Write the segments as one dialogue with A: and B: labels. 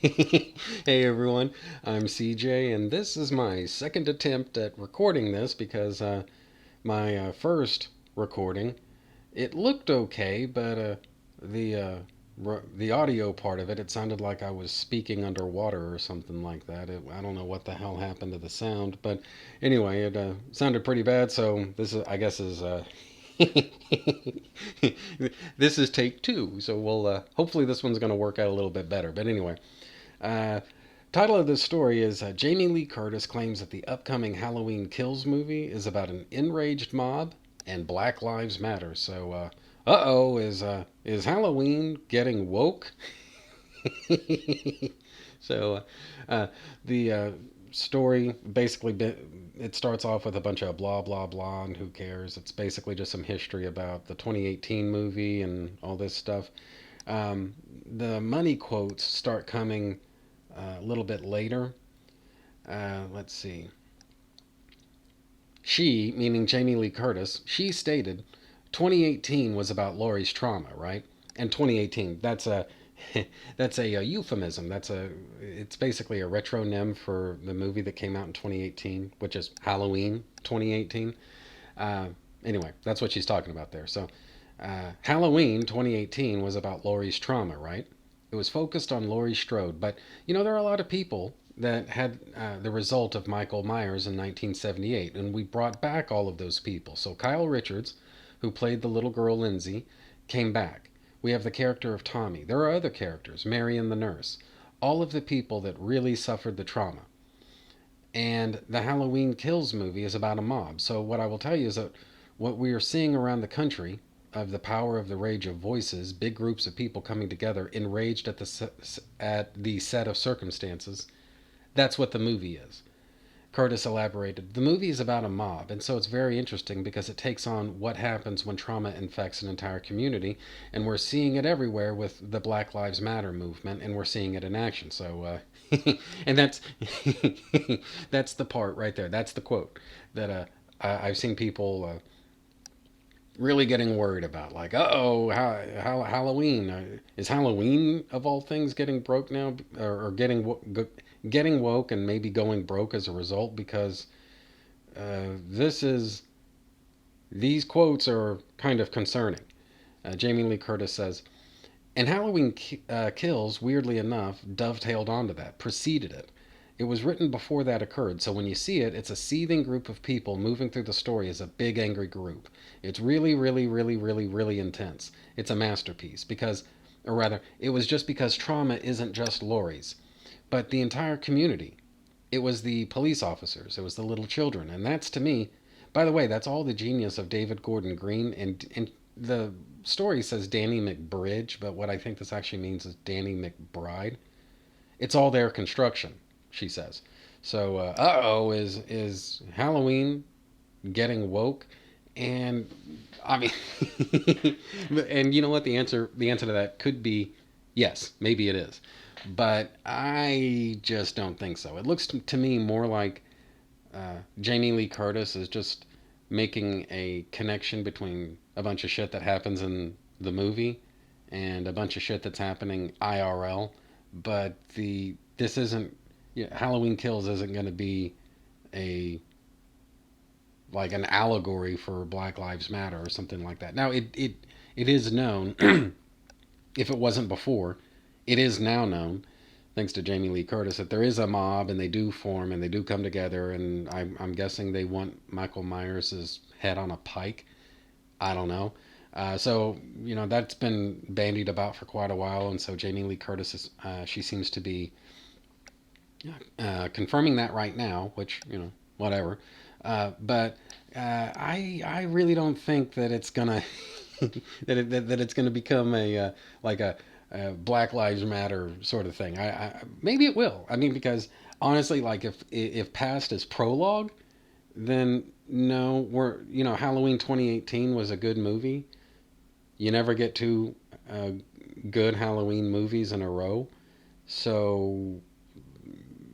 A: Hey everyone, I'm CJ, and this is my second attempt at recording this because my first recording it looked okay, but the the audio part of it sounded like I was speaking underwater or something like that. I don't know what the hell happened to the sound, but anyway, it sounded pretty bad. So this is, I guess, is this is take two. So we'll hopefully this one's going to work out a little bit better. But anyway. Uh, Title of this story is Jamie Lee Curtis claims that the upcoming Halloween Kills movie is about an enraged mob and Black Lives Matter. So, oh, is Halloween getting woke? so, the story basically it starts off with a bunch of blah blah blah, and who cares? It's basically just some history about the 2018 movie and all this stuff. Um, the money quotes start coming a little bit later. Let's see. She, meaning Jamie Lee Curtis, she stated 2018 was about Laurie's trauma, right? And 2018, that's a that's a euphemism. It's basically a retronym for the movie that came out in 2018, which is Halloween 2018. Uh, anyway, that's what she's talking about there. So, Halloween 2018 was about Laurie's trauma, right? It was focused on Laurie Strode, but there are a lot of people that had the result of Michael Myers in 1978, and we brought back all of those people. So Kyle Richards, who played the little girl Lindsay, came back. We have the character of Tommy. There are other characters, Marion the nurse, all of the people that really suffered the trauma. And the Halloween Kills movie is about a mob. So what I will tell you is that what we are seeing around the country of the power of the rage of voices, big groups of people coming together, enraged at the set of circumstances. That's what the movie is. Curtis elaborated. The movie is about a mob, and so it's very interesting because it takes on what happens when trauma infects an entire community, and we're seeing it everywhere with the Black Lives Matter movement, and we're seeing it in action. So, and that's that's the part right there. That's the quote that I've seen people really getting worried about. Like, oh, Halloween is Halloween of all things getting broke now, or getting woke and maybe going broke as a result because this is these quotes are kind of concerning. Jamie Lee Curtis says, and Halloween Kills, weirdly enough, dovetailed onto that, preceded it. It was written before that occurred, so when you see it, it's a seething group of people moving through the story as a big angry group. It's really, really, really, really, really intense. It's a masterpiece because, or rather, it was just because trauma isn't just Laurie's, but the entire community. It was the police officers, it was the little children, and that's to me, by the way, that's all the genius of David Gordon Green. And the story says Danny McBridge, but what I think this actually means is Danny McBride. It's all their construction, she says. So, oh, is Halloween getting woke? And I mean, and you know what? The answer to that could be yes, maybe it is, but I just don't think so. It looks to me more like Jamie Lee Curtis is just making a connection between a bunch of shit that happens in the movie and a bunch of shit that's happening IRL. But the this isn't Halloween Kills isn't going to be a like an allegory for Black Lives Matter or something like that. Now it is known if it wasn't before, it is now known thanks to Jamie Lee Curtis, that there is a mob and they do form and they do come together. And I'm guessing they want Michael Myers' head on a pike. I don't know. So that's been bandied about for quite a while, and so Jamie Lee Curtis is she seems to be confirming that right now, which whatever. But I really don't think that it's gonna that it's gonna become a like a Black Lives Matter sort of thing. Maybe it will. I mean, because honestly, like if past is prologue, then no, Halloween 2018 was a good movie. You never get two uh, good Halloween movies in a row. So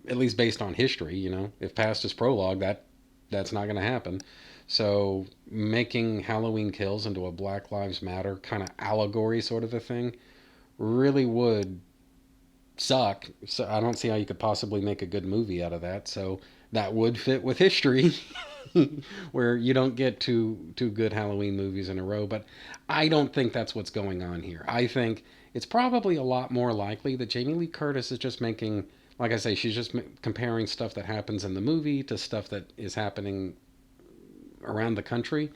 A: at least based on history, if past is prologue, that's not going to happen. So making Halloween Kills into a Black Lives Matter kind of allegory sort of a thing really would suck. So I don't see how you could possibly make a good movie out of that. So that would fit with history, where you don't get two good Halloween movies in a row. But I don't think that's what's going on here. I think it's probably a lot more likely that Jamie Lee Curtis is just making, like I say, she's just comparing stuff that happens in the movie to stuff that is happening around the country.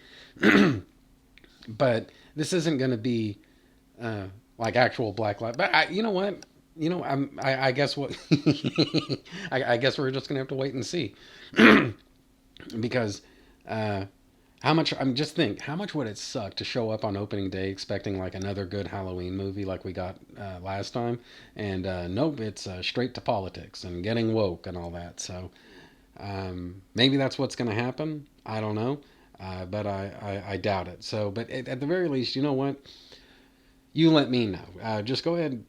A: But this isn't going to be uh, like actual Black Lives. But you know what? I guess what I guess we're just gonna have to wait and see, because uh, how much I'm just think how much would it suck to show up on opening day expecting like another good Halloween movie like we got last time, and nope, it's straight to politics and getting woke and all that. So maybe that's what's gonna happen. I don't know. But I doubt it. So, but at the very least, you know what? You let me know. Just go ahead,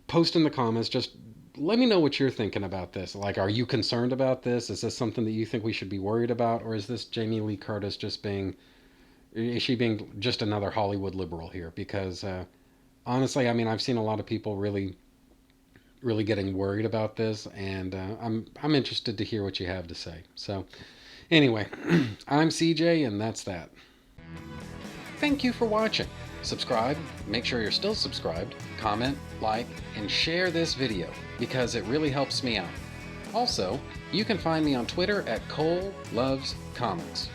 A: post in the comments. Just let me know what you're thinking about this. Like, are you concerned about this? Is this something that you think we should be worried about? Or is this Jamie Lee Curtis just being, is she being just another Hollywood liberal here? Because honestly, I mean, I've seen a lot of people really getting worried about this, and I'm interested to hear what you have to say. So, anyway, I'm CJ, and that's that. Thank you for watching. Subscribe, make sure you're still subscribed, comment, like, and share this video because it really helps me out. Also, you can find me on Twitter at Cole Loves Comics.